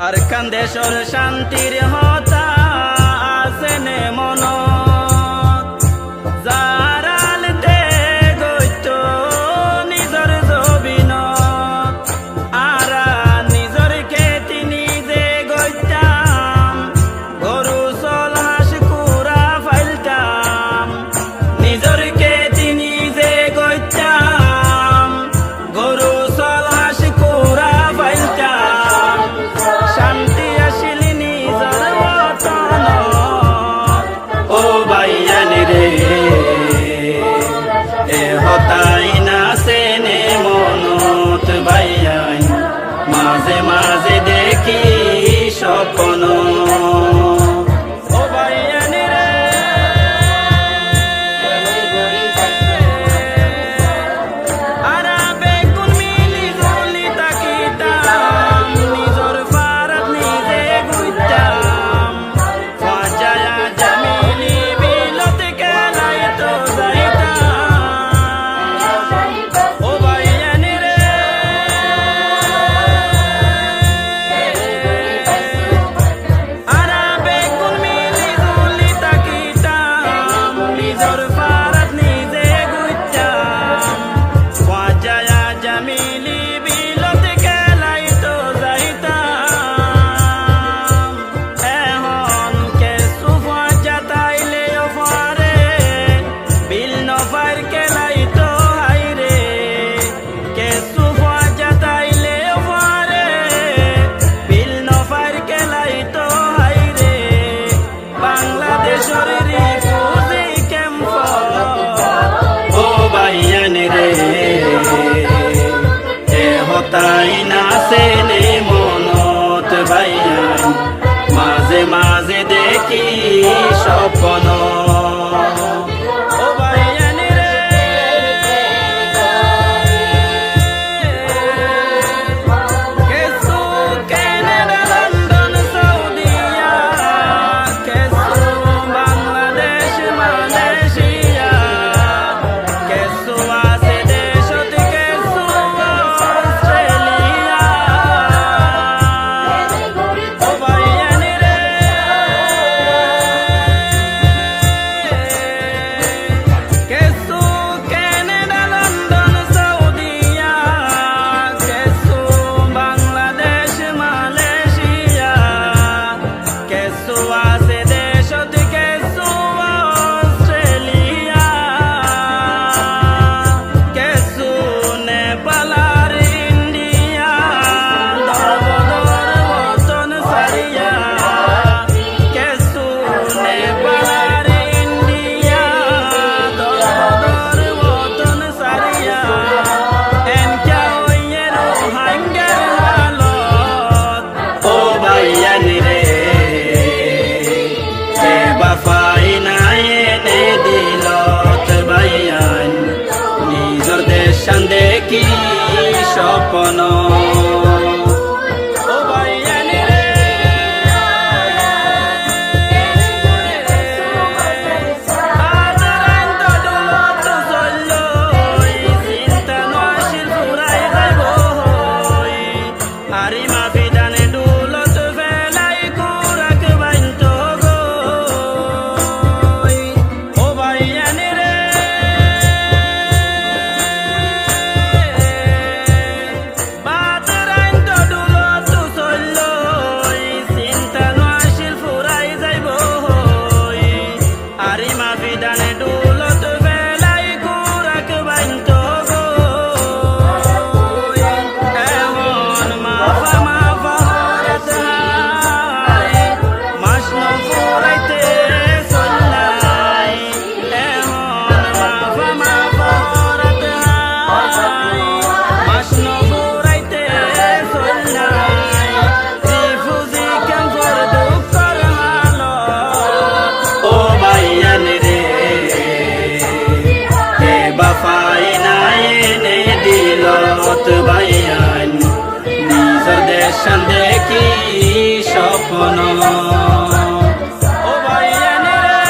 আর কান দেশর শান্তির হতা আছে নে মনত জারালতে গইত নিজর জবিনত আরা নিজর খেতি নিজে গইতাম গরু চল হাঁস কুড়া ফাইলতাম নিজর খেতি নিজে গইতাম গরু চল হাঁস কুড়া ফাইলতাম শান্তি আসিলি নিজর বতন ও বাইয়ানি রে এ হতাই না সেনে মনত বাইয়াই মাঝে মাঝে দেখি স্বপ্ন ও বাইয়ানি রে আরা বেগুন মিলি জলি তাকিতাম নিজর ফারাত নিজে গুইতাম ফাজায়া জামিলি বিলত কেলাই তো যাইতাম ও বাইয়ানি রে আরা বেগুন মিলি জলি তাকিতাম নিজর ফারাত নিজে গুইতাম ফাজায়া জামিলি বিলত কেলাই তো যাইতাম এখন কেসু ফাজা তাইলে ফারে বিল নফার কেলাই তো হাইরে কেসু ফাজা তাইলে ফারে বিল নফার কেলাই তো হাইরে বাংলাদেশের রিফিউজি ক্যাম্প ও বাইয়ানি রে এ হতাই না সেনে মনত বাইয়ান মাঝে মাঝে দেখি স্বপ্ন ও বাইয়ানি রে কেসু কানাডা লন্ডন সৌদিয়া কেসু বাংলাদেশ মালয়েশিয়া কেসু আছে দেশত কেসু অস্ট্রেলিয়া ও বাইয়ানি রে কেসু কানাডা লন্ডন সৌদিয়া কেসু বাংলাদেশ মালয়েশিয়া কেসু আছে দেশত কেসু অস্ট্রেলিয়া কেসু নেপাল আর ইন্ডিয়া দরবদর বতন সারিয়া কেসু নেপাল আর ইন্ডিয়া দরবদর বতন সারিয়া এনকা হইয়ে রোহাঙ্গার হালত ও বাইয়ানি রে এ বাফাই নাই এনে দিলত বাইয়ান নিজর দেশান দেখি স্বপ্ন ও বাইয়ানি রে আদরান তো দৌলত চললো চিন্তা নশিল ফুরাই যাইব হই আরি মাফি দানে দৌলত ফেলাই কুরাক বাইন্ত গই ও বাইয়ানি রে বাদরান তো দৌলত চললো চিন্তা নশিল ফুরাই যাইব হই আরি মাফি দানে দৌলত ফেলাই কুরাক বাইন্ত গই এমন মাফা মাফা হরত হাই মাসনো ফুরাইতে চললাই এমন মাফা মাফা হরত হাই মাসনো ফুরাইতে চললাই রিফিউজি ক্যাম্পর দুঃখর হালত ও বাইয়ানি রে এ বাফাই নাই এনে দিলত বাইয়ান নিজর দেশান দেখি স্বপ্ন ও বাইয়ানি রে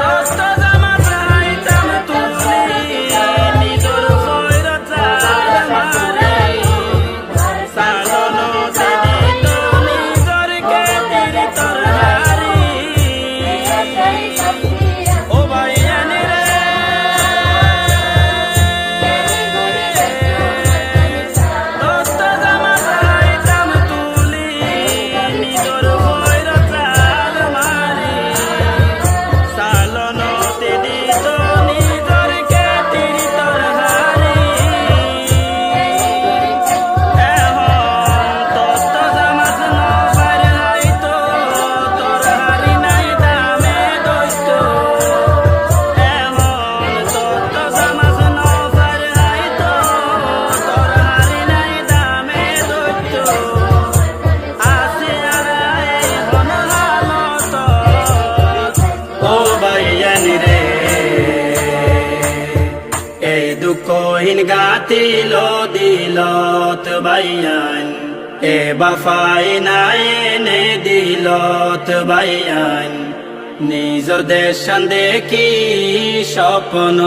দস্ত জামাত রাইতাম তুলি নিজর ফয়রত জালাম তিল দিলত বাইয়ান এ বাফাই নাই নে দিলত বাইয়ান নিজর দেশ দেখি স্বপ্ন